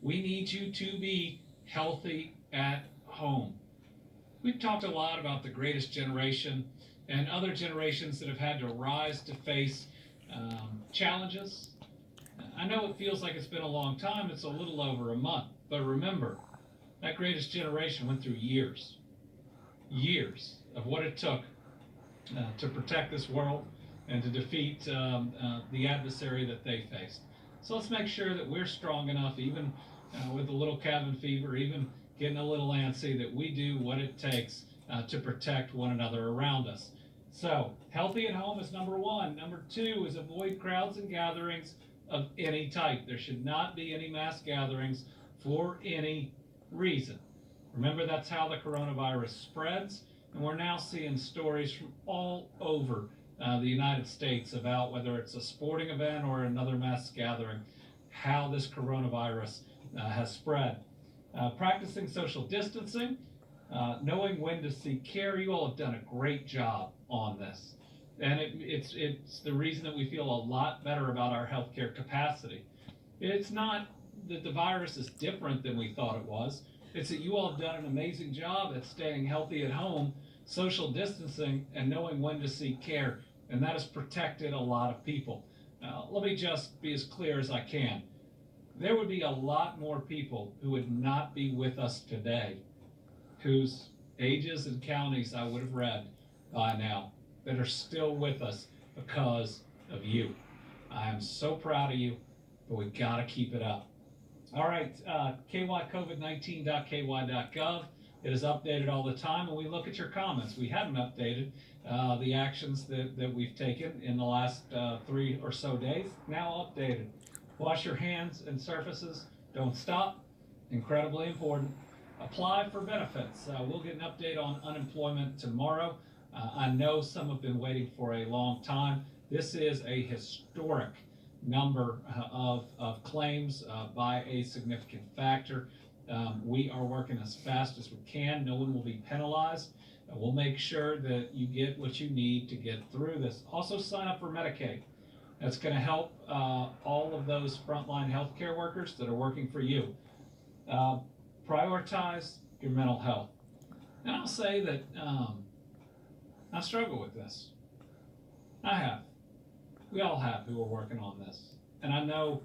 We need you to be healthy at home. We've talked a lot about the greatest generation and other generations that have had to rise to face challenges. I know it feels like it's been a long time, it's a little over a month, but remember, that greatest generation went through years of what it took to protect this world and to defeat the adversary that they faced. So let's make sure that we're strong enough, even with a little cabin fever, even getting a little antsy, that we do what it takes to protect one another around us. So, healthy at home is number one. Number two is avoid crowds and gatherings of any type. There should not be any mass gatherings for any reason. Remember, that's how the coronavirus spreads, and we're now seeing stories from all over the United States about whether it's a sporting event or another mass gathering, how this coronavirus has spread. Practicing social distancing, knowing when to seek care. You all have done a great job on this. And it's the reason that we feel a lot better about our healthcare capacity. It's not that the virus is different than we thought it was. It's that you all have done an amazing job at staying healthy at home, social distancing, and knowing when to seek care. And that has protected a lot of people. Let me just be as clear as I can. There would be a lot more people who would not be with us today, whose ages and counties I would have read by now, that are still with us because of you. I am so proud of you, but we gotta keep it up. All right, kycovid19.ky.gov. It is updated all the time, and we look at your comments. We hadn't updated the actions that we've taken in the last 3 or so days. Now updated. Wash your hands and surfaces. Don't stop. Incredibly important. Apply for benefits. We'll get an update on unemployment tomorrow. I know some have been waiting for a long time. This is a historic number of claims by a significant factor. We are working as fast as we can. No one will be penalized. We'll make sure that you get what you need to get through this. Also sign up for Medicaid. That's going to help all of those frontline healthcare workers that are working for you. Prioritize your mental health. And I'll say that I struggle with this. I have. We all have who are working on this. And I know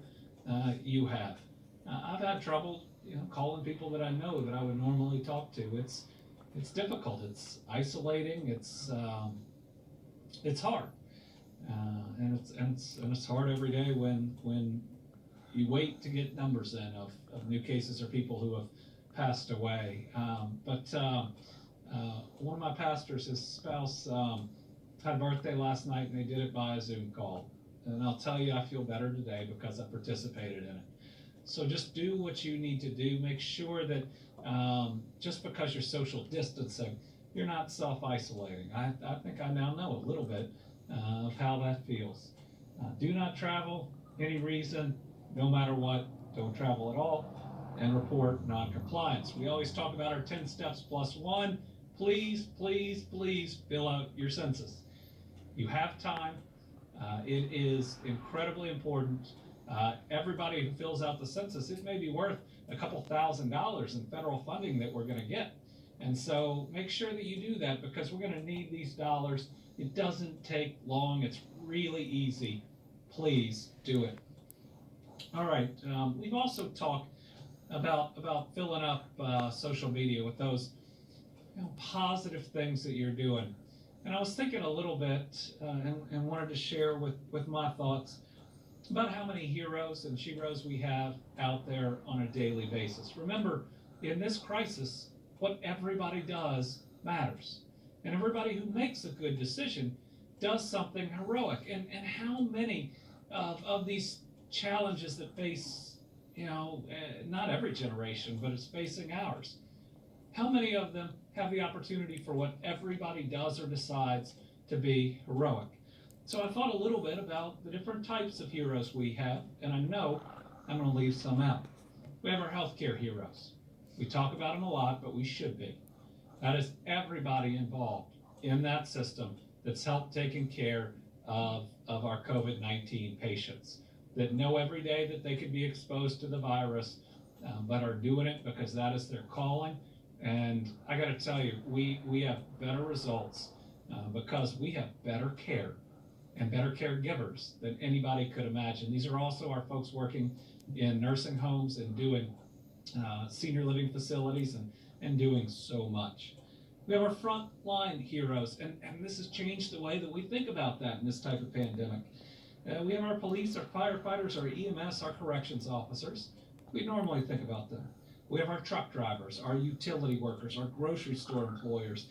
you have. I've had trouble, calling people that I know that I would normally talk to. It's difficult. It's isolating. It's hard. And it's hard every day when you wait to get numbers in of new cases or people who have passed away. But one of my pastors, his spouse, had a birthday last night, and they did it by a Zoom call. And I'll tell you, I feel better today because I participated in it. So just do what you need to do. Make sure that just because you're social distancing, you're not self-isolating. I think I now know a little bit of how that feels. Do not travel, any reason, no matter what, don't travel at all, and report non-compliance. We always talk about our 10 steps plus one. Please, please, please fill out your census. You have time. It is incredibly important. Everybody who fills out the census, it may be worth a couple $1,000s in federal funding that we're going to get. And so make sure that you do that because we're going to need these dollars. It doesn't take long. It's really easy. Please do it. All right. We've also talked about filling up social media with those positive things that you're doing. And I was thinking a little bit and wanted to share with my thoughts about how many heroes and sheroes we have out there on a daily basis. Remember, in this crisis, what everybody does matters. And everybody who makes a good decision does something heroic. And how many of these challenges that face, not every generation, but it's facing ours, how many of them have the opportunity for what everybody does or decides to be heroic? So I thought a little bit about the different types of heroes we have, and I know I'm going to leave some out. We have our healthcare heroes. We talk about them a lot, but we should be. That is everybody involved in that system that's helped taking care of our COVID-19 patients, that know every day that they could be exposed to the virus, but are doing it because that is their calling. And I got to tell you, we have better results because we have better care and better caregivers than anybody could imagine. These are also our folks working in nursing homes and doing senior living facilities and doing so much. We have our frontline heroes, and this has changed the way that we think about that in this type of pandemic. We have our police, our firefighters, our EMS, our corrections officers. We normally think about them. We have our truck drivers, our utility workers, our grocery store employers,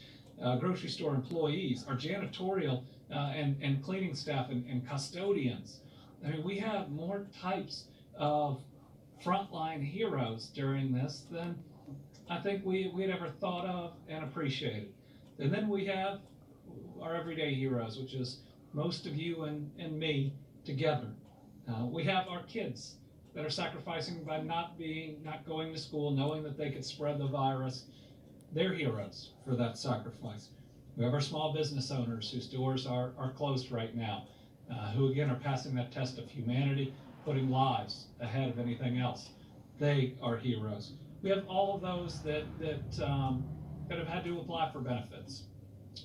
grocery store employees, our janitorial and cleaning staff and custodians. I mean, we have more types of frontline heroes during this than I think we'd ever thought of and appreciated. And then we have our everyday heroes, which is most of you and me together. We have our kids that are sacrificing by not going to school, knowing that they could spread the virus. They're heroes for that sacrifice. We have our small business owners whose doors are closed right now, who again are passing that test of humanity, putting lives ahead of anything else. They are heroes. We have all of those that have had to apply for benefits,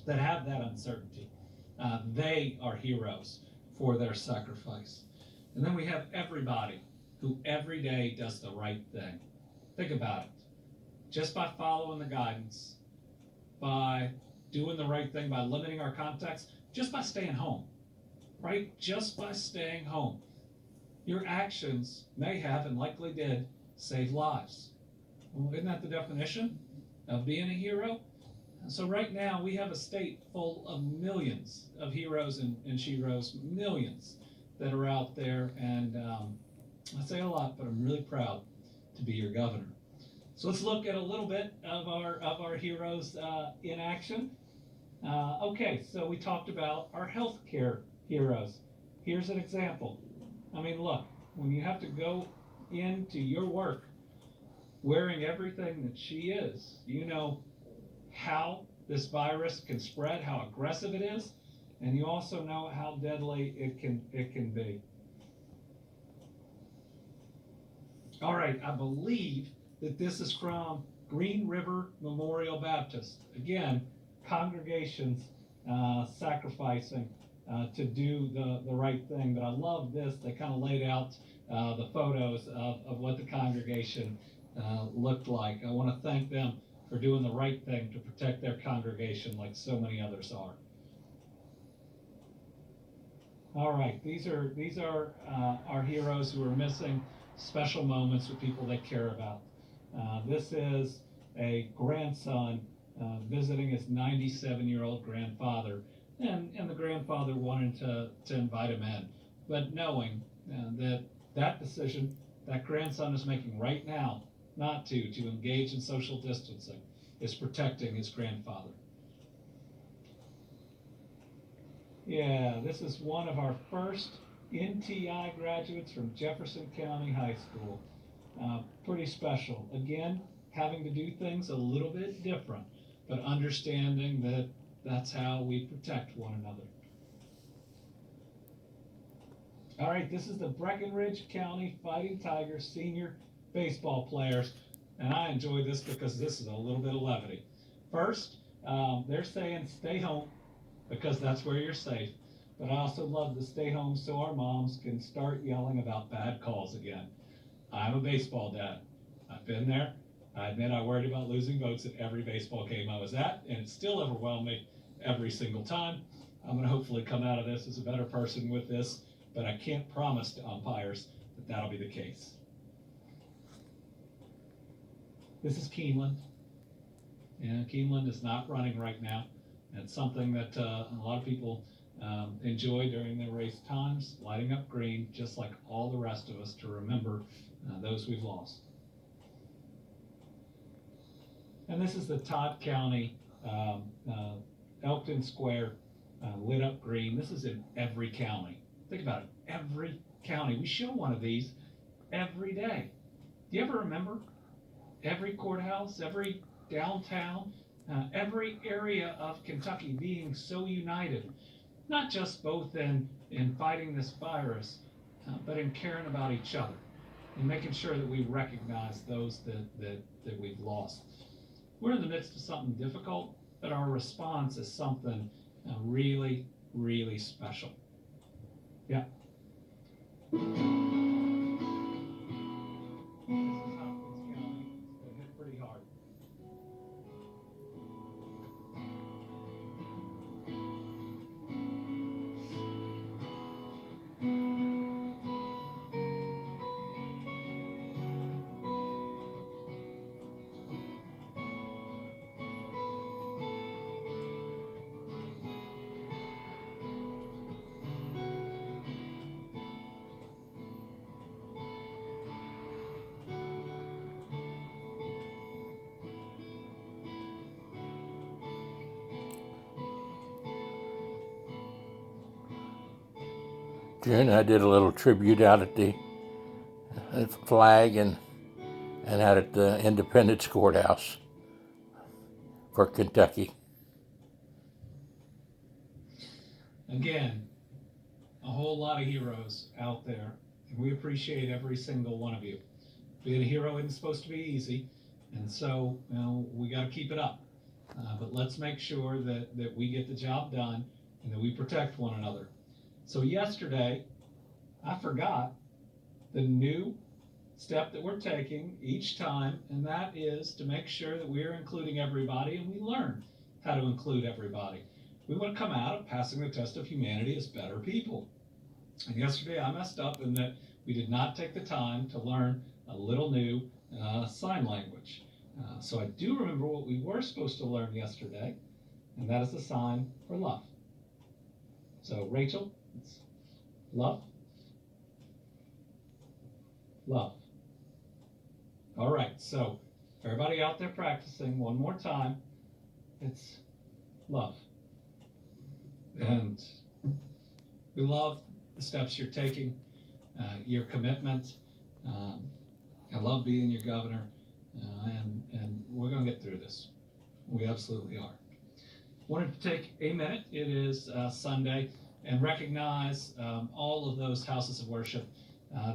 that have that uncertainty. They are heroes for their sacrifice. And then we have everybody who every day does the right thing. Think about it. Just by following the guidance, by doing the right thing, by limiting our contacts, just by staying home, right? Just by staying home. Your actions may have and likely did save lives. Well, isn't that the definition of being a hero? So right now we have a state full of millions of heroes and sheroes, millions that are out there, and I say a lot, but I'm really proud to be your governor. So let's look at a little bit of our heroes in action. Okay, so we talked about our healthcare heroes. Here's an example. I mean, look, when you have to go into your work wearing everything that she is, you know how this virus can spread, how aggressive it is, and you also know how deadly it can be. All right, I believe that this is from Green River Memorial Baptist. Again, congregations sacrificing to do the right thing. But I love this. They kind of laid out the photos of what the congregation looked like. I want to thank them for doing the right thing to protect their congregation like so many others are. All right, these are our heroes who are missing special moments with people they care about. This is a grandson visiting his 97-year-old grandfather, and the grandfather wanted to invite him in, but knowing that decision that grandson is making right now, not to engage in social distancing, is protecting his grandfather. Yeah, this is one of our first NTI graduates from Jefferson County High School. Pretty special. Again, having to do things a little bit different, but understanding that that's how we protect one another. All right, this is the Breckinridge County Fighting Tigers senior baseball players, and I enjoy this because this is a little bit of levity. First, they're saying stay home because that's where you're safe, but I also love to stay home so our moms can start yelling about bad calls again. I'm a baseball dad. I've been there. I admit I worried about losing votes at every baseball game I was at, and it still overwhelmed me every single time. I'm going to hopefully come out of this as a better person with this, but I can't promise to umpires that that'll be the case. This is Keeneland. And Keeneland is not running right now. It's something that a lot of people enjoy during their race times, lighting up green, just like all the rest of us, to remember those we've lost. And this is the Todd County Elkton Square lit up green. This is in every county. Think about it, every county. We show one of these every day. Do you ever remember every courthouse, every downtown, every area of Kentucky being so united, not just both in fighting this virus, but in caring about each other? and making sure that we recognize those that we've lost. We're in the midst of something difficult, but our response is something really, really special. Yeah. This is Hopkins County. It hit pretty hard. June, I did a little tribute out at the flag and out at the Independence Courthouse for Kentucky. Again, a whole lot of heroes out there, and we appreciate every single one of you. Being a hero isn't supposed to be easy, and so we got to keep it up. But let's make sure that we get the job done and that we protect one another. So yesterday, I forgot the new step that we're taking each time, and that is to make sure that we're including everybody and we learn how to include everybody. We want to come out of passing the test of humanity as better people. And yesterday I messed up in that we did not take the time to learn a little new sign language. So I do remember what we were supposed to learn yesterday, and that is the sign for love. So Rachel, it's love. Love. All right, so for everybody out there practicing, one more time, it's love. And we love the steps you're taking, your commitment. I love being your governor, and we're going to get through this. We absolutely are. Wanted to take a minute. It is Sunday, and recognize all of those houses of worship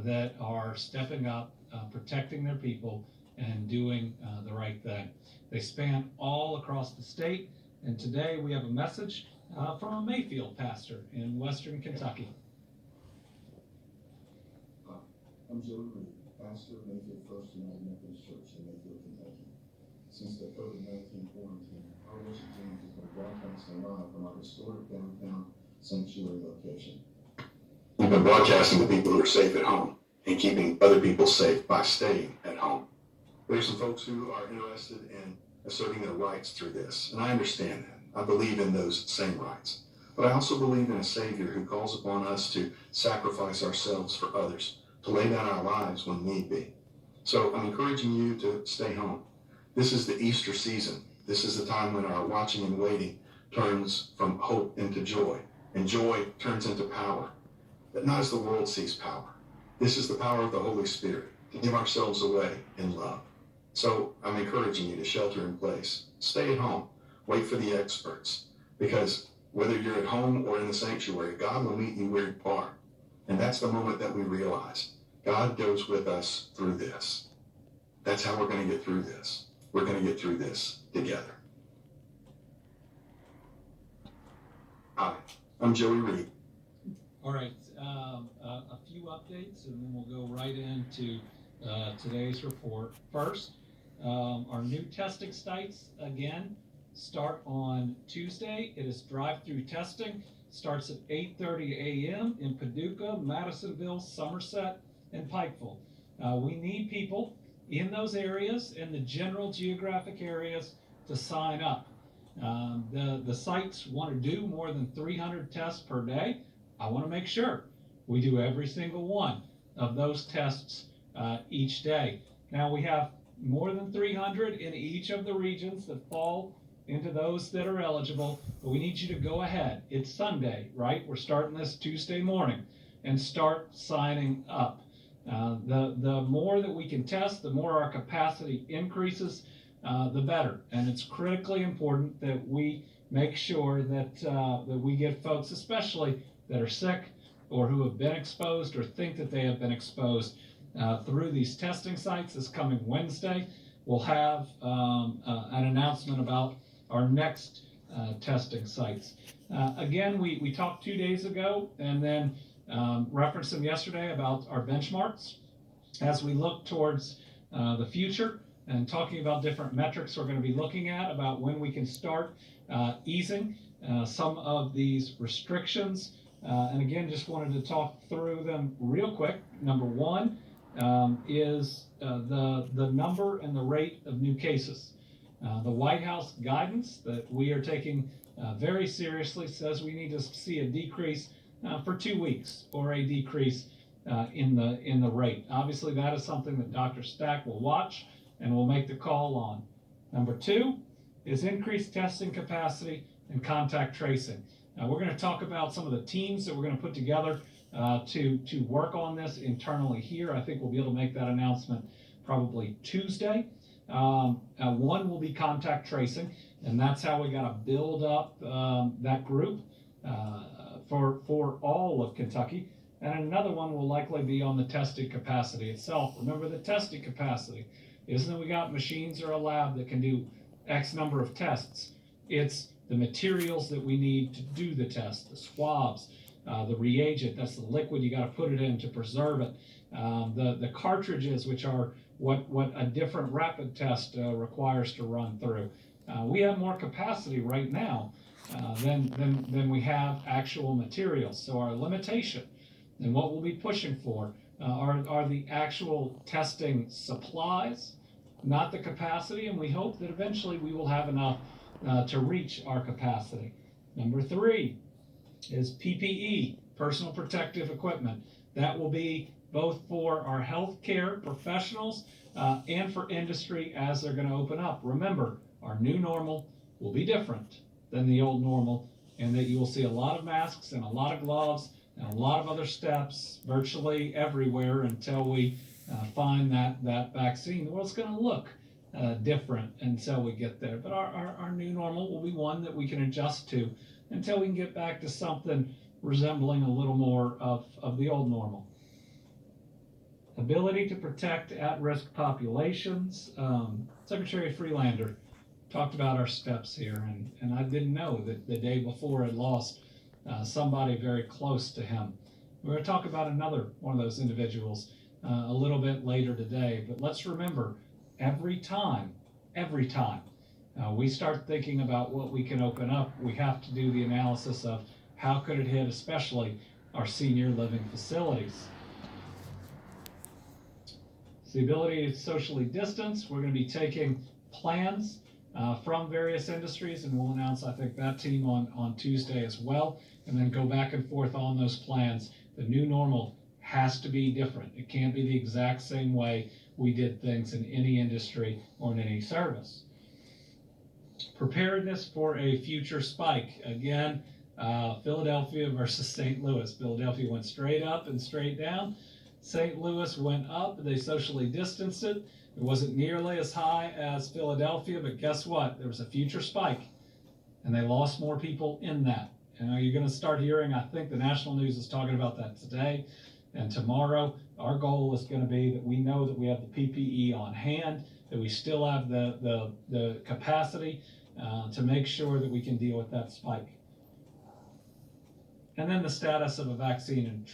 that are stepping up, protecting their people, and doing the right thing. They span all across the state, and today we have a message from a Mayfield pastor in Western Kentucky. I'm Joe Reed, pastor of Mayfield First United Methodist Church in Mayfield, Kentucky. Since the COVID-19 quarantine, our worship team has been broadcasting live from our historic downtown sanctuary location. We've been broadcasting to people who are safe at home and keeping other people safe by staying at home. There's some folks who are interested in asserting their rights through this, and I understand that. I believe in those same rights. But I also believe in a Savior who calls upon us to sacrifice ourselves for others, to lay down our lives when need be. So I'm encouraging you to stay home. This is the Easter season. This is the time when our watching and waiting turns from hope into joy, and joy turns into power, but not as the world sees power. This is the power of the Holy Spirit, to give ourselves away in love. So I'm encouraging you to shelter in place. Stay at home. Wait for the experts, because whether you're at home or in the sanctuary, God will meet you where you are. And that's the moment that we realize God goes with us through this. That's how we're going to get through this. We're going to get through this together. Hi, I'm Joey Reed. All right, a few updates, and then we'll go right into today's report. First, our new testing sites again start on Tuesday. It is drive-through testing. Starts at 8:30 a.m. in Paducah, Madisonville, Somerset, and Pikeville. We need people in those areas and the general geographic areas to sign up. The sites want to do more than 300 tests per day. I want to make sure we do every single one of those tests each day. Now we have more than 300 in each of the regions that fall into those that are eligible, but we need you to go ahead. It's Sunday, right? We're starting this Tuesday morning, and start signing up. The more that we can test, the more our capacity increases, the better. And it's critically important that we make sure that we get folks, especially that are sick or who have been exposed or think that they have been exposed, through these testing sites. This coming Wednesday, we'll have an announcement about our next testing sites. Again, we talked 2 days ago and then referenced them yesterday about our benchmarks as we look towards the future and talking about different metrics we're going to be looking at about when we can start easing some of these restrictions. And again, just wanted to talk through them real quick. Number one is the number and the rate of new cases. The White House guidance that we are taking very seriously says we need to see a decrease for 2 weeks or a decrease in the rate. Obviously, that is something that Dr. Stack will watch and will make the call on. Number two is increased testing capacity and contact tracing. We're going to talk about some of the teams that we're going to put together to work on this internally here. I think we'll be able to make that announcement probably Tuesday. One will be contact tracing, and that's how we got to build up that group for all of Kentucky. And another one will likely be on the testing capacity itself. Remember, the testing capacity isn't that we got machines or a lab that can do X number of tests. It's the materials that we need to do the test, the swabs, the reagent, that's the liquid you got to put it in to preserve it, the cartridges, which are what a different rapid test requires to run through. We have more capacity right now than we have actual materials. So our limitation and what we'll be pushing for are the actual testing supplies, not the capacity, and we hope that eventually we will have enough to reach our capacity. Number three is PPE, personal protective equipment. That will be both for our healthcare professionals and for industry as they're going to open up. Remember, our new normal will be different than the old normal, and that you will see a lot of masks and a lot of gloves and a lot of other steps virtually everywhere until we find that vaccine. The world's going to look different until we get there. But our new normal will be one that we can adjust to until we can get back to something resembling a little more of the old normal. Ability to protect at-risk populations. Secretary Freelander talked about our steps here, and I didn't know that the day before I'd lost somebody very close to him. We're going to talk about another one of those individuals a little bit later today, but let's remember, every time we start thinking about what we can open up, we have to do the analysis of how could it hit especially our senior living facilities. It's the ability to socially distance. We're going to be taking plans from various industries, and we'll announce, I think, that team on Tuesday as well, and then go back and forth on those plans. The new normal has to be different. It can't be the exact same way we did things in any industry or in any service. Preparedness for a future spike. Again, Philadelphia versus St. Louis. Philadelphia went straight up and straight down. St. Louis went up, they socially distanced it. It wasn't nearly as high as Philadelphia, but guess what? There was a future spike, and they lost more people in that. And you're going to start hearing, I think the national news is talking about that today and tomorrow. Our goal is going to be that we know that we have the PPE on hand, that we still have the capacity to make sure that we can deal with that spike. And then the status of a vaccine and treatment.